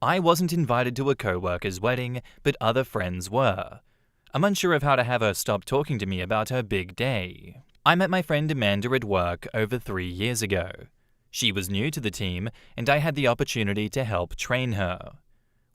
I wasn't invited to a co-worker's wedding, but other friends were. I'm unsure of how to have her stop talking to me about her big day. I met my friend Amanda at work over 3 years ago. She was new to the team, and I had the opportunity to help train her.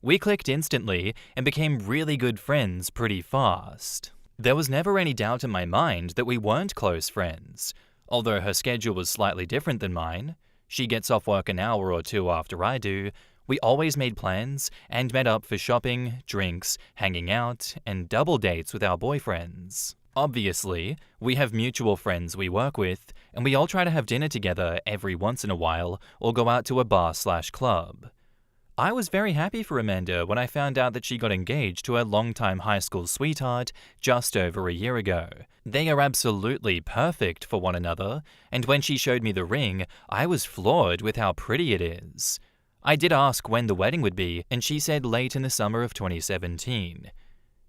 We clicked instantly and became really good friends pretty fast. There was never any doubt in my mind that we weren't close friends. Although her schedule was slightly different than mine, she gets off work an hour or two after I do, we always made plans and met up for shopping, drinks, hanging out, and double dates with our boyfriends. Obviously, we have mutual friends we work with, and we all try to have dinner together every once in a while or go out to a bar/club. I was very happy for Amanda when I found out that she got engaged to her longtime high school sweetheart just over a year ago. They are absolutely perfect for one another, and when she showed me the ring, I was floored with how pretty it is. I did ask when the wedding would be, and she said late in the summer of 2017.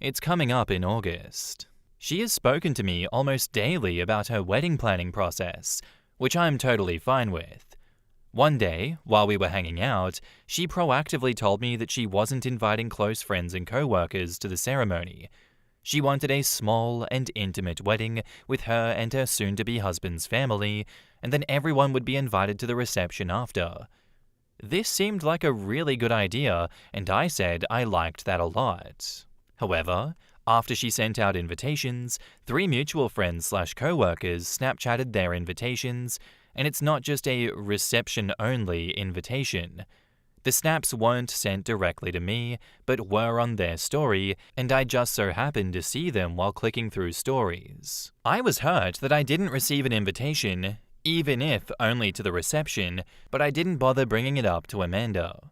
It's coming up in August. She has spoken to me almost daily about her wedding planning process, which I'm totally fine with. One day, while we were hanging out, she proactively told me that she wasn't inviting close friends and co-workers to the ceremony. She wanted a small and intimate wedding with her and her soon-to-be husband's family, and then everyone would be invited to the reception after. This seemed like a really good idea, and I said I liked that a lot. However, after she sent out invitations, 3 mutual friends/co-workers Snapchatted their invitations, and it's not just a reception-only invitation. The snaps weren't sent directly to me, but were on their story, and I just so happened to see them while clicking through stories. I was hurt that I didn't receive an invitation, even if only to the reception, but I didn't bother bringing it up to Amanda.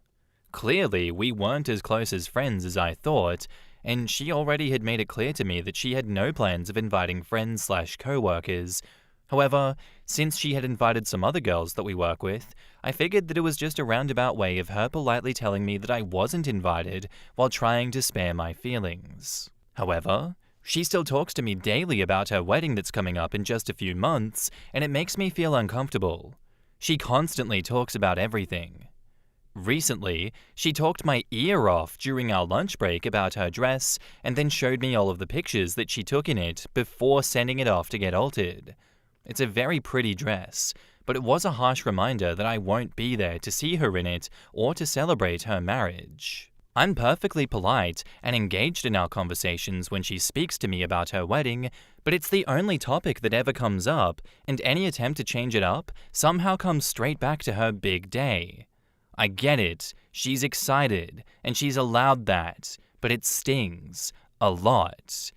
Clearly, we weren't as close as friends as I thought, and she already had made it clear to me that she had no plans of inviting friends/co-workers. However, since she had invited some other girls that we work with, I figured that it was just a roundabout way of her politely telling me that I wasn't invited while trying to spare my feelings. However, she still talks to me daily about her wedding that's coming up in just a few months, and it makes me feel uncomfortable. She constantly talks about everything. Recently, she talked my ear off during our lunch break about her dress and then showed me all of the pictures that she took in it before sending it off to get altered. It's a very pretty dress, but it was a harsh reminder that I won't be there to see her in it or to celebrate her marriage. I'm perfectly polite and engaged in our conversations when she speaks to me about her wedding, but it's the only topic that ever comes up, and any attempt to change it up somehow comes straight back to her big day. I get it, she's excited, and she's allowed that, but it stings a lot.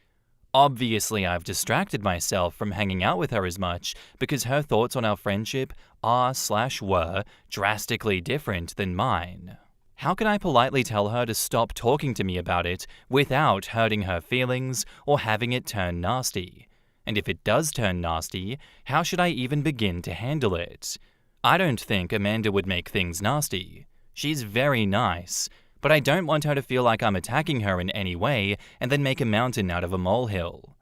Obviously, I've distracted myself from hanging out with her as much because her thoughts on our friendship are/were drastically different than mine. How can I politely tell her to stop talking to me about it without hurting her feelings or having it turn nasty? And if it does turn nasty, how should I even begin to handle it? I don't think Amanda would make things nasty. She's very nice, but I don't want her to feel like I'm attacking her in any way and then make a mountain out of a molehill.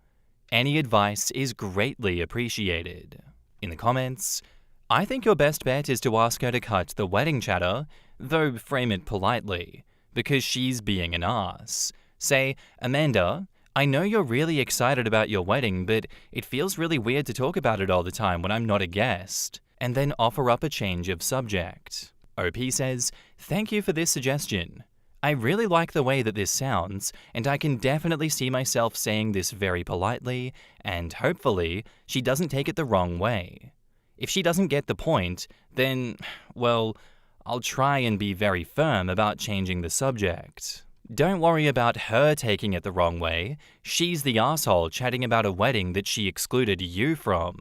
Any advice is greatly appreciated. In the comments, I think your best bet is to ask her to cut the wedding chatter, though frame it politely, because she's being an ass. Say, Amanda, I know you're really excited about your wedding, but it feels really weird to talk about it all the time when I'm not a guest. And then offer up a change of subject. OP says, thank you for this suggestion. I really like the way that this sounds, and I can definitely see myself saying this very politely, and hopefully, she doesn't take it the wrong way. If she doesn't get the point, then, well, I'll try and be very firm about changing the subject. Don't worry about her taking it the wrong way. She's the asshole chatting about a wedding that she excluded you from.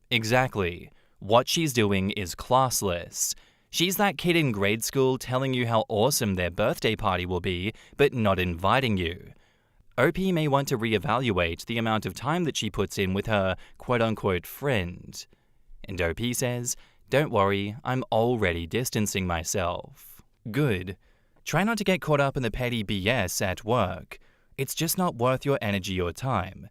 Exactly. What she's doing is classless. She's that kid in grade school telling you how awesome their birthday party will be, but not inviting you. OP may want to reevaluate the amount of time that she puts in with her quote-unquote friend. And OP says, don't worry, I'm already distancing myself. Good. Try not to get caught up in the petty BS at work. It's just not worth your energy or time.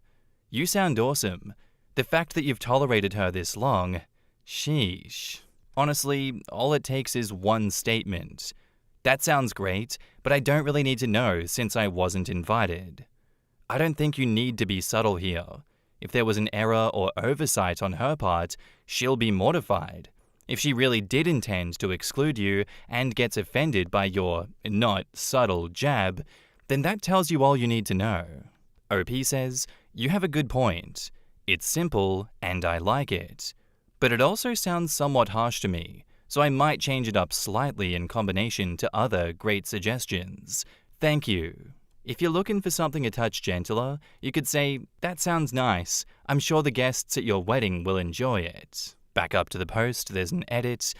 You sound awesome. The fact that you've tolerated her this long, sheesh. Honestly, all it takes is one statement. That sounds great, but I don't really need to know since I wasn't invited. I don't think you need to be subtle here. If there was an error or oversight on her part, she'll be mortified. If she really did intend to exclude you and gets offended by your not subtle jab, then that tells you all you need to know. OP says, you have a good point. It's simple and I like it. But it also sounds somewhat harsh to me, so I might change it up slightly in combination to other great suggestions. Thank you. If you're looking for something a touch gentler, you could say, that sounds nice. I'm sure the guests at your wedding will enjoy it. Back up to the post, there's an edit.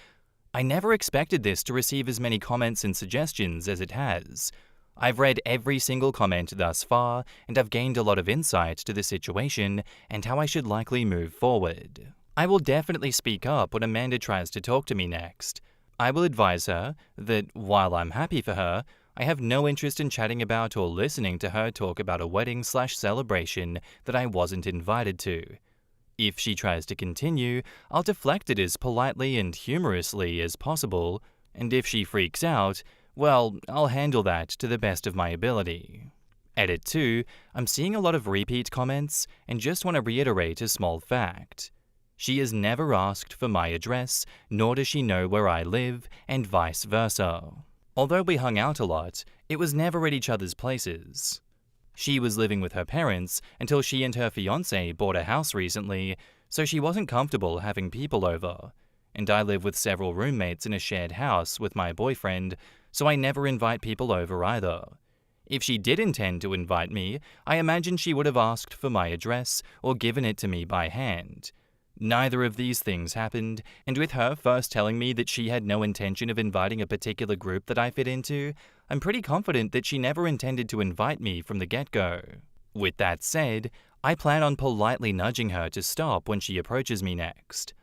I never expected this to receive as many comments and suggestions as it has. I've read every single comment thus far, and I've gained a lot of insight to the situation and how I should likely move forward. I will definitely speak up when Amanda tries to talk to me next. I will advise her that while I'm happy for her, I have no interest in chatting about or listening to her talk about a wedding/celebration that I wasn't invited to. If she tries to continue, I'll deflect it as politely and humorously as possible, and if she freaks out, well, I'll handle that to the best of my ability. Edit 2, I'm seeing a lot of repeat comments and just want to reiterate a small fact. She has never asked for my address, nor does she know where I live, and vice versa. Although we hung out a lot, it was never at each other's places. She was living with her parents until she and her fiancé bought a house recently, so she wasn't comfortable having people over. And I live with several roommates in a shared house with my boyfriend, so I never invite people over either. If she did intend to invite me, I imagine she would have asked for my address or given it to me by hand. Neither of these things happened, and with her first telling me that she had no intention of inviting a particular group that I fit into, I'm pretty confident that she never intended to invite me from the get-go. With that said, I plan on politely nudging her to stop when she approaches me next.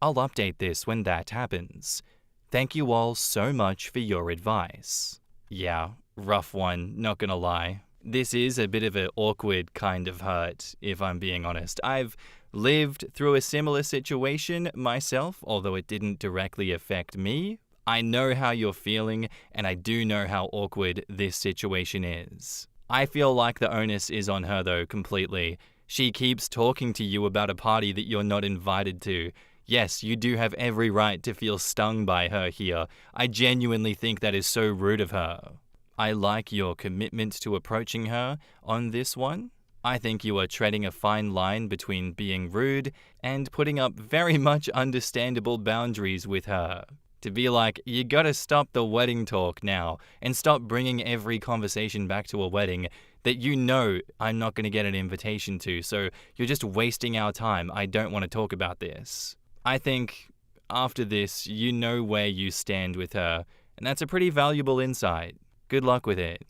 I'll update this when that happens. Thank you all so much for your advice. Yeah, rough one, not gonna lie. This is a bit of an awkward kind of hurt, if I'm being honest. I've lived through a similar situation myself, although it didn't directly affect me. I know how you're feeling, and I do know how awkward this situation is. I feel like the onus is on her though, completely. She keeps talking to you about a party that you're not invited to. Yes, you do have every right to feel stung by her here. I genuinely think that is so rude of her. I like your commitment to approaching her on this one. I think you are treading a fine line between being rude and putting up very much understandable boundaries with her. To be like, you gotta stop the wedding talk now and stop bringing every conversation back to a wedding that you know I'm not gonna get an invitation to, so you're just wasting our time. I don't want to talk about this. I think after this, you know where you stand with her, and that's a pretty valuable insight. Good luck with it.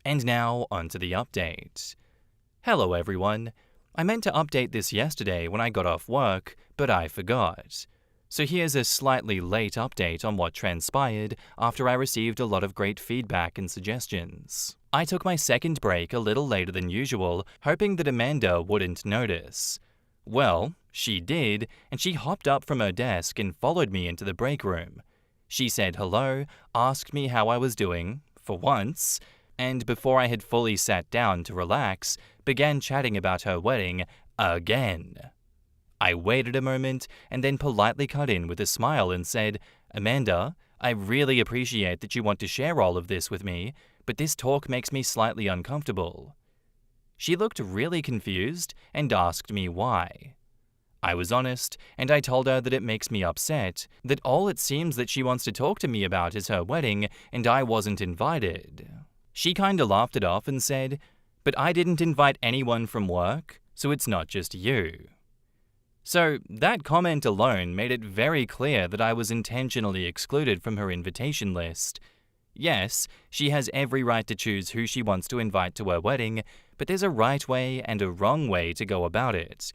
And now, onto the update. Hello everyone. I meant to update this yesterday when I got off work, but I forgot. So here's a slightly late update on what transpired after I received a lot of great feedback and suggestions. I took my second break a little later than usual, hoping that Amanda wouldn't notice. Well, she did, and she hopped up from her desk and followed me into the break room. She said hello, asked me how I was doing, for once, and before I had fully sat down to relax, began chatting about her wedding again. I waited a moment and then politely cut in with a smile and said, Amanda, I really appreciate that you want to share all of this with me, but this talk makes me slightly uncomfortable. She looked really confused and asked me why. I was honest, and I told her that it makes me upset, that all it seems that she wants to talk to me about is her wedding, and I wasn't invited. She kinda laughed it off and said, but I didn't invite anyone from work, so it's not just you. So that comment alone made it very clear that I was intentionally excluded from her invitation list. Yes, she has every right to choose who she wants to invite to her wedding, but there's a right way and a wrong way to go about it.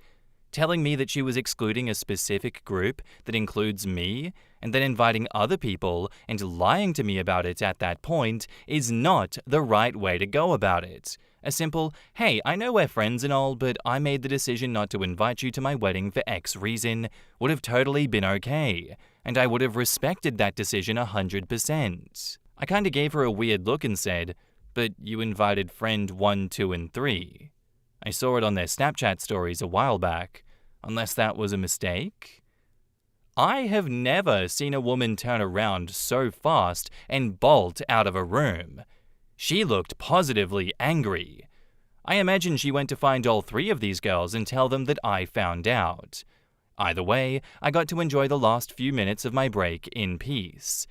Telling me that she was excluding a specific group that includes me, and then inviting other people and lying to me about it at that point is not the right way to go about it. A simple, hey, I know we're friends and all, but I made the decision not to invite you to my wedding for X reason would have totally been okay. and I would have respected that decision 100%. I kinda gave her a weird look and said, "But you invited friend 1, 2, and 3. I saw it on their Snapchat stories a while back, unless that was a mistake?" I have never seen a woman turn around so fast and bolt out of a room. She looked positively angry. I imagine she went to find all 3 of these girls and tell them that I found out. Either way, I got to enjoy the last few minutes of my break in peace.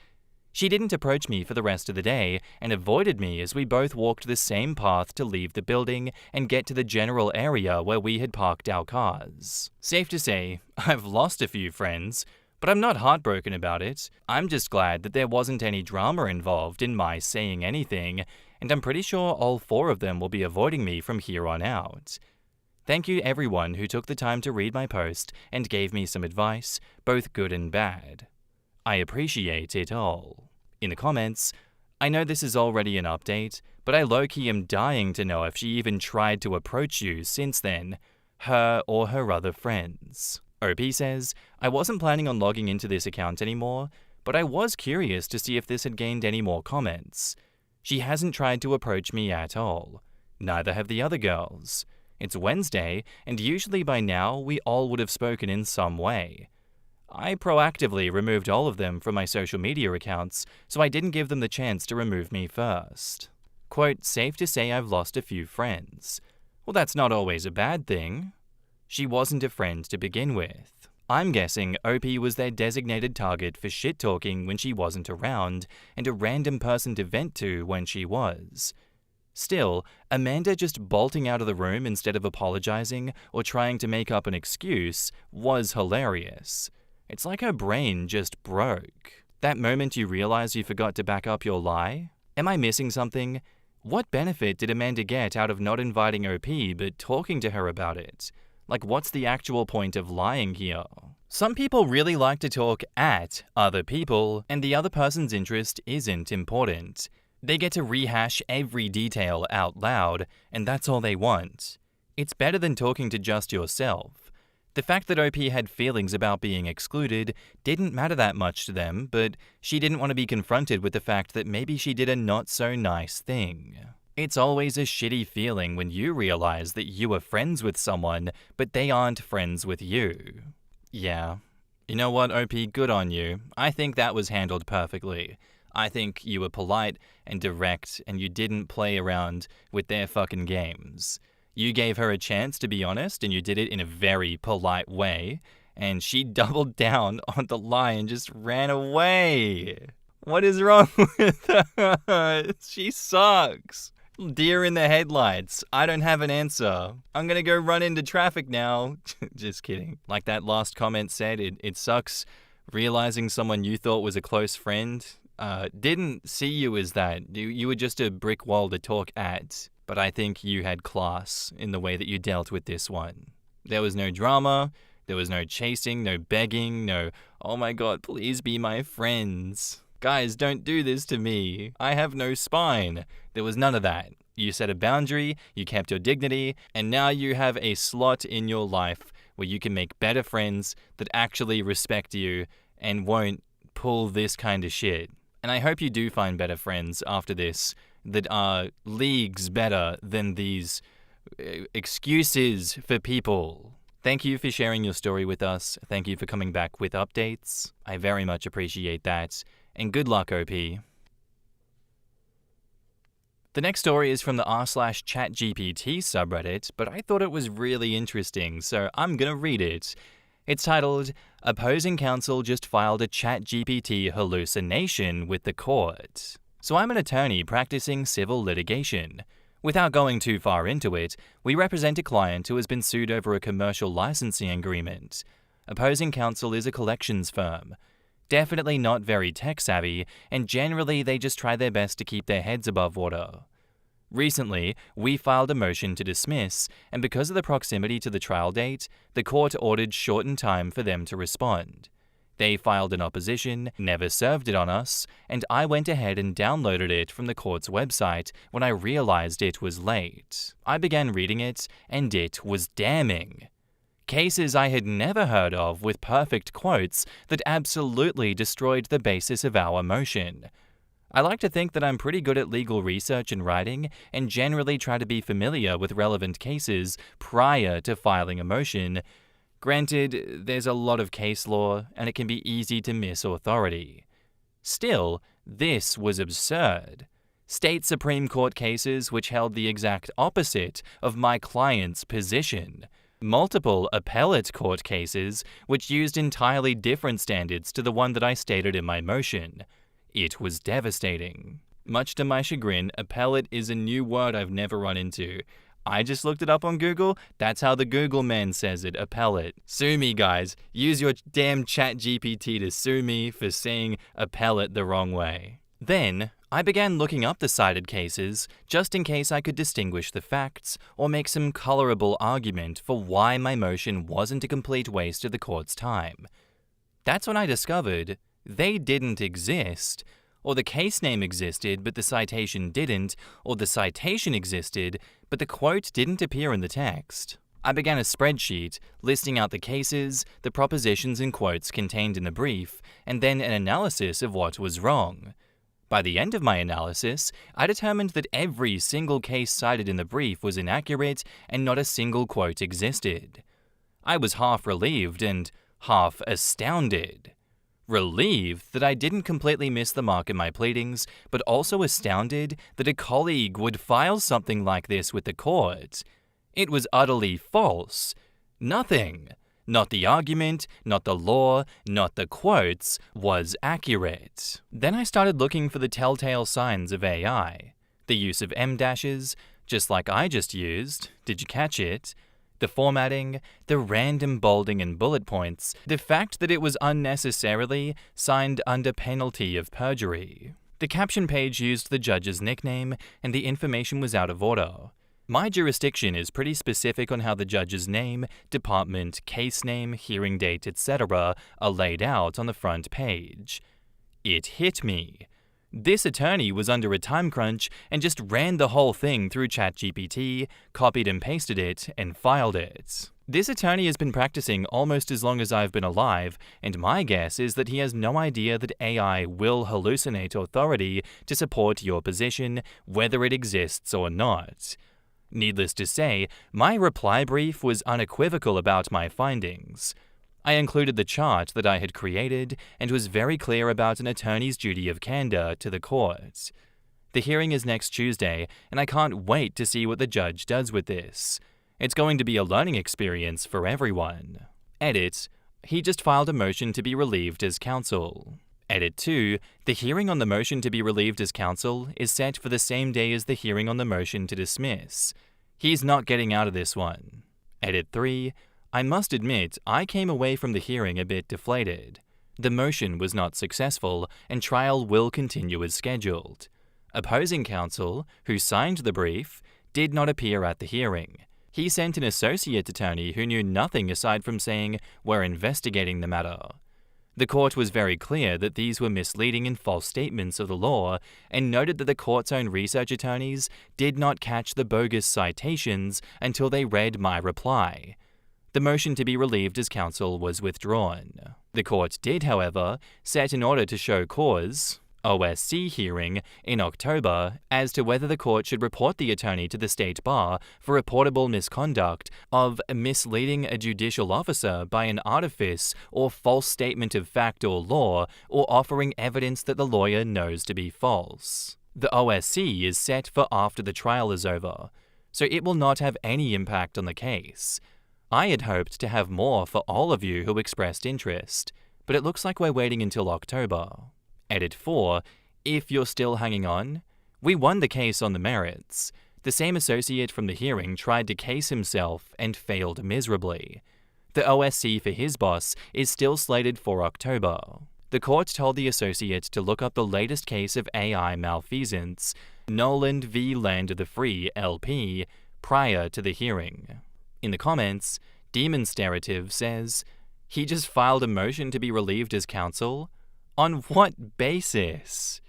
She didn't approach me for the rest of the day and avoided me as we both walked the same path to leave the building and get to the general area where we had parked our cars. Safe to say, I've lost a few friends, but I'm not heartbroken about it. I'm just glad that there wasn't any drama involved in my saying anything, and I'm pretty sure all 4 of them will be avoiding me from here on out. Thank you everyone who took the time to read my post and gave me some advice, both good and bad. I appreciate it all. In the comments, I know this is already an update, but I low-key am dying to know if she even tried to approach you since then, her or her other friends. OP says, "I wasn't planning on logging into this account anymore, but I was curious to see if this had gained any more comments. She hasn't tried to approach me at all. Neither have the other girls. It's Wednesday, and usually by now we all would have spoken in some way. I proactively removed all of them from my social media accounts, so I didn't give them the chance to remove me first. Quote, safe to say I've lost a few friends. Well, that's not always a bad thing. She wasn't a friend to begin with. I'm guessing OP was their designated target for shit-talking when she wasn't around, and a random person to vent to when she was. Still, Amanda just bolting out of the room instead of apologizing or trying to make up an excuse was hilarious. It's like her brain just broke. That moment you realize you forgot to back up your lie? Am I missing something? What benefit did Amanda get out of not inviting OP but talking to her about it? Like, what's the actual point of lying here? Some people really like to talk at other people, and the other person's interest isn't important. They get to rehash every detail out loud, and that's all they want. It's better than talking to just yourself. The fact that OP had feelings about being excluded didn't matter that much to them, but she didn't want to be confronted with the fact that maybe she did a not-so-nice thing. It's always a shitty feeling when you realize that you are friends with someone, but they aren't friends with you. Yeah. You know what, OP, good on you. I think that was handled perfectly. I think you were polite and direct, and you didn't play around with their fucking games. You gave her a chance to be honest, and you did it in a very polite way, and she doubled down on the lie and just ran away. What is wrong with her? She sucks. Deer in the headlights. I don't have an answer. I'm gonna go run into traffic now. Just kidding. Like that last comment said, it sucks realizing someone you thought was a close friend didn't see you as that. You were just a brick wall to talk at. But I think you had class in the way that you dealt with this one. There was no drama. There was no chasing, no begging, no, oh my god, please be my friends. Guys, don't do this to me. I have no spine. There was none of that. You set a boundary, you kept your dignity, and now you have a slot in your life where you can make better friends that actually respect you and won't pull this kind of shit. And I hope you do find better friends after this that are leagues better than these excuses for people. Thank you for sharing your story with us. Thank you for coming back with updates. I very much appreciate that. And good luck, OP. The next story is from the r/ChatGPT subreddit, but I thought it was really interesting, so I'm gonna read it. It's titled, Opposing Counsel Just Filed a ChatGPT Hallucination with the Court. So I'm an attorney practicing civil litigation. Without going too far into it, we represent a client who has been sued over a commercial licensing agreement. Opposing counsel is a collections firm. Definitely not very tech-savvy, and generally they just try their best to keep their heads above water. Recently, we filed a motion to dismiss, and because of the proximity to the trial date, the court ordered shortened time for them to respond. They filed an opposition, never served it on us, and I went ahead and downloaded it from the court's website when I realized it was late. I began reading it, and it was damning. Cases I had never heard of with perfect quotes that absolutely destroyed the basis of our motion. I like to think that I'm pretty good at legal research and writing, and generally try to be familiar with relevant cases prior to filing a motion. Granted, there's a lot of case law, and it can be easy to miss authority. Still, this was absurd. State Supreme Court cases which held the exact opposite of my client's position. Multiple appellate court cases which used entirely different standards to the one that I stated in my motion. It was devastating. Much to my chagrin, appellate is a new word I've never run into. I just looked it up on Google. That's how the Google man says it, appellate. Sue me, guys. Use your damn ChatGPT to sue me for saying appellate the wrong way. Then, I began looking up the cited cases just in case I could distinguish the facts or make some colorable argument for why my motion wasn't a complete waste of the court's time. That's when I discovered they didn't exist. Or the case name existed, but the citation didn't, or the citation existed, but the quote didn't appear in the text. I began a spreadsheet listing out the cases, the propositions and quotes contained in the brief, and then an analysis of what was wrong. By the end of my analysis, I determined that every single case cited in the brief was inaccurate and not a single quote existed. I was half relieved and half astounded. Relieved that I didn't completely miss the mark in my pleadings, but also astounded that a colleague would file something like this with the court. It was utterly false. Nothing, not the argument, not the law, not the quotes, was accurate. Then I started looking for the telltale signs of AI. The use of em-dashes, just like I just used, did you catch it? The formatting, the random bolding and bullet points, the fact that it was unnecessarily signed under penalty of perjury. The caption page used the judge's nickname, and the information was out of order. My jurisdiction is pretty specific on how the judge's name, department, case name, hearing date, etc. are laid out on the front page. It hit me. This attorney was under a time crunch and just ran the whole thing through ChatGPT, copied and pasted it, and filed it. This attorney has been practicing almost as long as I've been alive, and my guess is that he has no idea that AI will hallucinate authority to support your position, whether it exists or not. Needless to say, my reply brief was unequivocal about my findings. I included the chart that I had created and was very clear about an attorney's duty of candor to the court. The hearing is next Tuesday, and I can't wait to see what the judge does with this. It's going to be a learning experience for everyone. Edit: he just filed a motion to be relieved as counsel. Edit 2: the hearing on the motion to be relieved as counsel is set for the same day as the hearing on the motion to dismiss. He's not getting out of this one. Edit 3: I must admit, I came away from the hearing a bit deflated. The motion was not successful, and trial will continue as scheduled. Opposing counsel, who signed the brief, did not appear at the hearing. He sent an associate attorney who knew nothing aside from saying, "We're investigating the matter." The court was very clear that these were misleading and false statements of the law, and noted that the court's own research attorneys did not catch the bogus citations until they read my reply. The motion to be relieved as counsel was withdrawn. The court did, however, set an order to show cause, OSC hearing, in October as to whether the court should report the attorney to the state bar for reportable misconduct of misleading a judicial officer by an artifice or false statement of fact or law, or offering evidence that the lawyer knows to be false. The OSC is set for after the trial is over, so it will not have any impact on the case. I had hoped to have more for all of you who expressed interest, but it looks like we're waiting until October. Edit 4: if you're still hanging on, we won the case on the merits. The same associate from the hearing tried to case himself and failed miserably. The OSC for his boss is still slated for October. The court told the associate to look up the latest case of AI malfeasance, Noland v. Land of the Free, LP, prior to the hearing. In the comments, Demon Sterative says, "He just filed a motion to be relieved as counsel? On what basis?"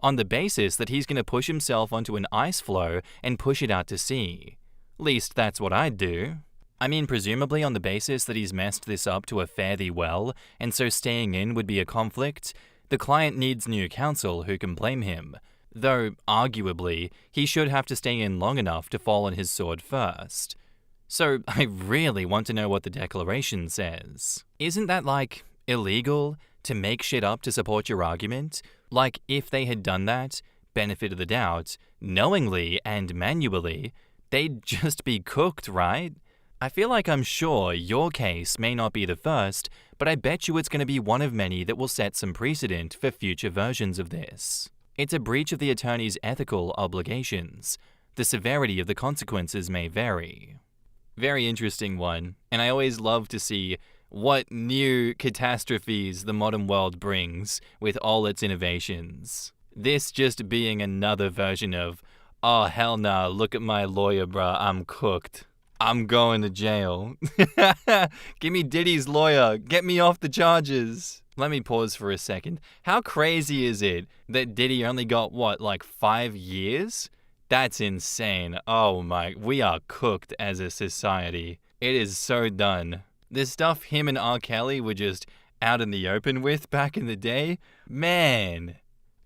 On the basis that he's going to push himself onto an ice floe and push it out to sea. Least that's what I'd do. I mean, presumably on the basis that he's messed this up to a fare thee well, and so staying in would be a conflict, the client needs new counsel who can blame him. Though, arguably, he should have to stay in long enough to fall on his sword first. So, I really want to know what the declaration says. Isn't that, illegal? To make shit up to support your argument? Like, if they had done that, benefit of the doubt, knowingly and manually, they'd just be cooked, right? I feel like I'm sure your case may not be the first, but I bet you it's going to be one of many that will set some precedent for future versions of this. It's a breach of the attorney's ethical obligations. The severity of the consequences may vary. Very interesting one, and I always love to see what new catastrophes the modern world brings with all its innovations. This just being another version of, oh hell nah, look at my lawyer bruh, I'm cooked. I'm going to jail. Give me Diddy's lawyer, get me off the charges. Let me pause for a second. How crazy is it that Diddy only got, 5 years? That's insane. Oh my, we are cooked as a society. It is so done. The stuff him and R. Kelly were just out in the open with back in the day, man.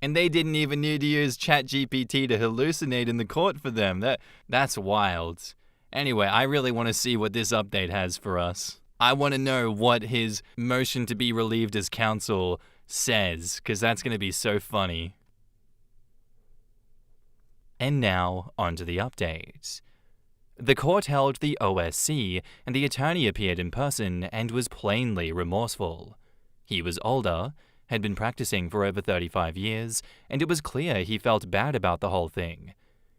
And they didn't even need to use ChatGPT to hallucinate in the court for them. That's wild. Anyway, I really want to see what this update has for us. I want to know what his motion to be relieved as counsel says, because that's going to be so funny. And now, on to the update. The court held the OSC, and the attorney appeared in person and was plainly remorseful. He was older, had been practicing for over 35 years, and it was clear he felt bad about the whole thing.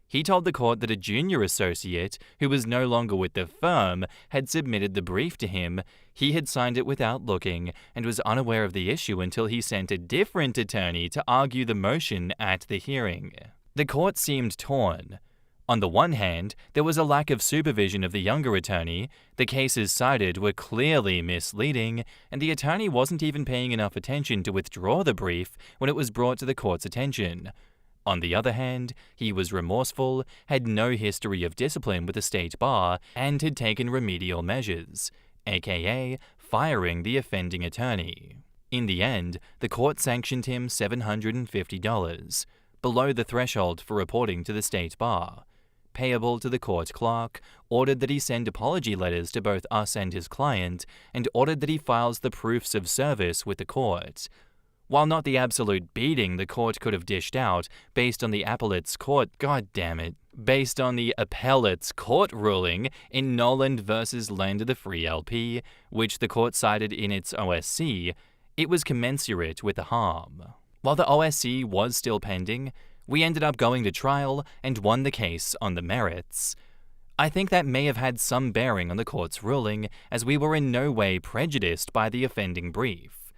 He told the court that a junior associate, who was no longer with the firm, had submitted the brief to him. He had signed it without looking and was unaware of the issue until he sent a different attorney to argue the motion at the hearing. The court seemed torn. On the one hand, there was a lack of supervision of the younger attorney, the cases cited were clearly misleading, and the attorney wasn't even paying enough attention to withdraw the brief when it was brought to the court's attention. On the other hand, he was remorseful, had no history of discipline with the state bar, and had taken remedial measures, aka firing the offending attorney. In the end, the court sanctioned him $750, below the threshold for reporting to the state bar. Payable to the court clerk, ordered that he send apology letters to both us and his client, and ordered that he files the proofs of service with the court. While not the absolute beating the court could have dished out based on the appellate's court ruling in Noland versus Land of the Free LP, which the court cited in its OSC, it was commensurate with the harm. While the OSC was still pending, we ended up going to trial and won the case on the merits. I think that may have had some bearing on the court's ruling, as we were in no way prejudiced by the offending brief.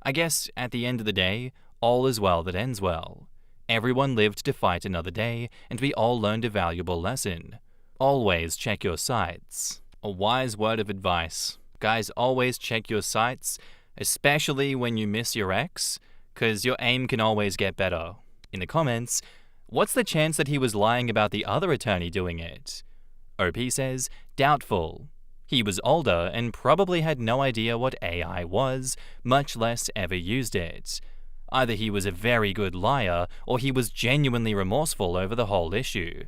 I guess, at the end of the day, all is well that ends well. Everyone lived to fight another day, and we all learned a valuable lesson. Always check your sights. A wise word of advice. Guys, always check your sights, especially when you miss your ex, because your aim can always get better. In the comments, what's the chance that he was lying about the other attorney doing it? OP says, doubtful. He was older and probably had no idea what AI was, much less ever used it. Either he was a very good liar, or he was genuinely remorseful over the whole issue.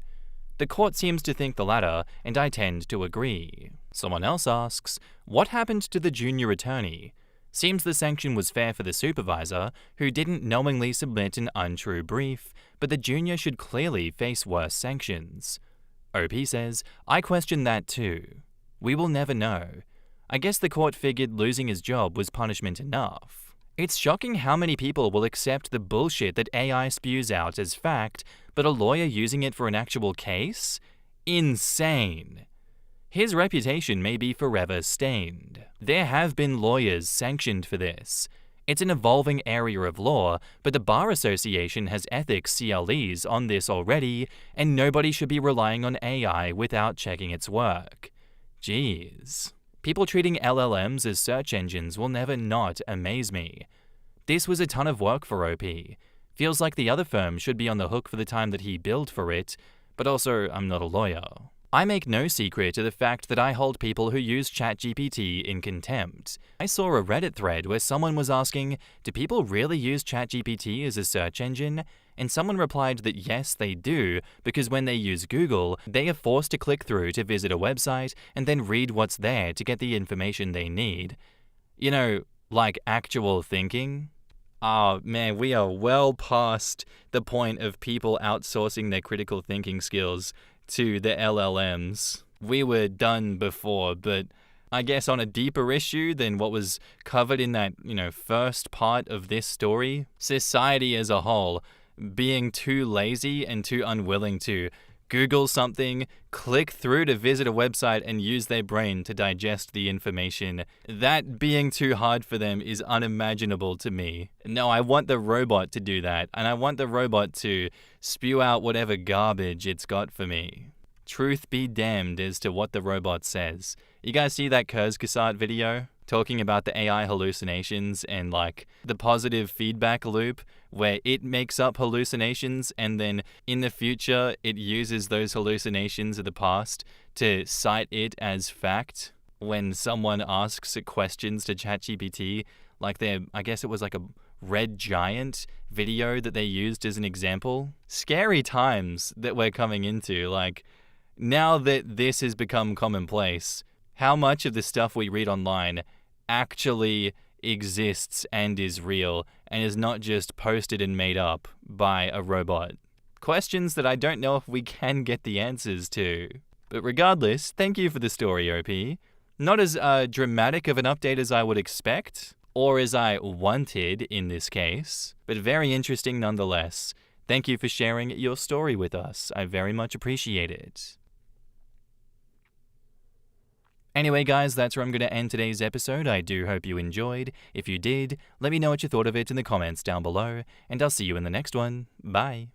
The court seems to think the latter, and I tend to agree. Someone else asks, what happened to the junior attorney? Seems the sanction was fair for the supervisor, who didn't knowingly submit an untrue brief, but the junior should clearly face worse sanctions. OP says, I question that too. We will never know. I guess the court figured losing his job was punishment enough. It's shocking how many people will accept the bullshit that AI spews out as fact, but a lawyer using it for an actual case? Insane. His reputation may be forever stained. There have been lawyers sanctioned for this. It's an evolving area of law, but the Bar Association has ethics CLEs on this already, and nobody should be relying on AI without checking its work. Jeez. People treating LLMs as search engines will never not amaze me. This was a ton of work for OP. Feels like the other firm should be on the hook for the time that he billed for it, but also I'm not a lawyer. I make no secret to the fact that I hold people who use ChatGPT in contempt. I saw a Reddit thread where someone was asking, do people really use ChatGPT as a search engine? And someone replied that yes, they do, because when they use Google, they are forced to click through to visit a website and then read what's there to get the information they need. You know, like actual thinking. Oh man, we are well past the point of people outsourcing their critical thinking skills to the LLMs. We were done before, but I guess on a deeper issue than what was covered in that, first part of this story, society as a whole being too lazy and too unwilling to Google something, click through to visit a website and use their brain to digest the information. That being too hard for them is unimaginable to me. No, I want the robot to do that, and I want the robot to spew out whatever garbage it's got for me. Truth be damned as to what the robot says. You guys see that Kurzgesagt video? Talking about the AI hallucinations and the positive feedback loop where it makes up hallucinations and then in the future it uses those hallucinations of the past to cite it as fact when someone asks questions to ChatGPT. I guess it was a Red Giant video that they used as an example. Scary times that we're coming into. Now that this has become commonplace, how much of the stuff we read online actually exists and is real and is not just posted and made up by a robot? Questions that I don't know if we can get the answers to. But regardless, thank you for the story, OP. Not as dramatic of an update as I would expect, or as I wanted in this case, but very interesting nonetheless. Thank you for sharing your story with us. I very much appreciate it. Anyway, guys, that's where I'm going to end today's episode. I do hope you enjoyed. If you did, let me know what you thought of it in the comments down below, and I'll see you in the next one. Bye.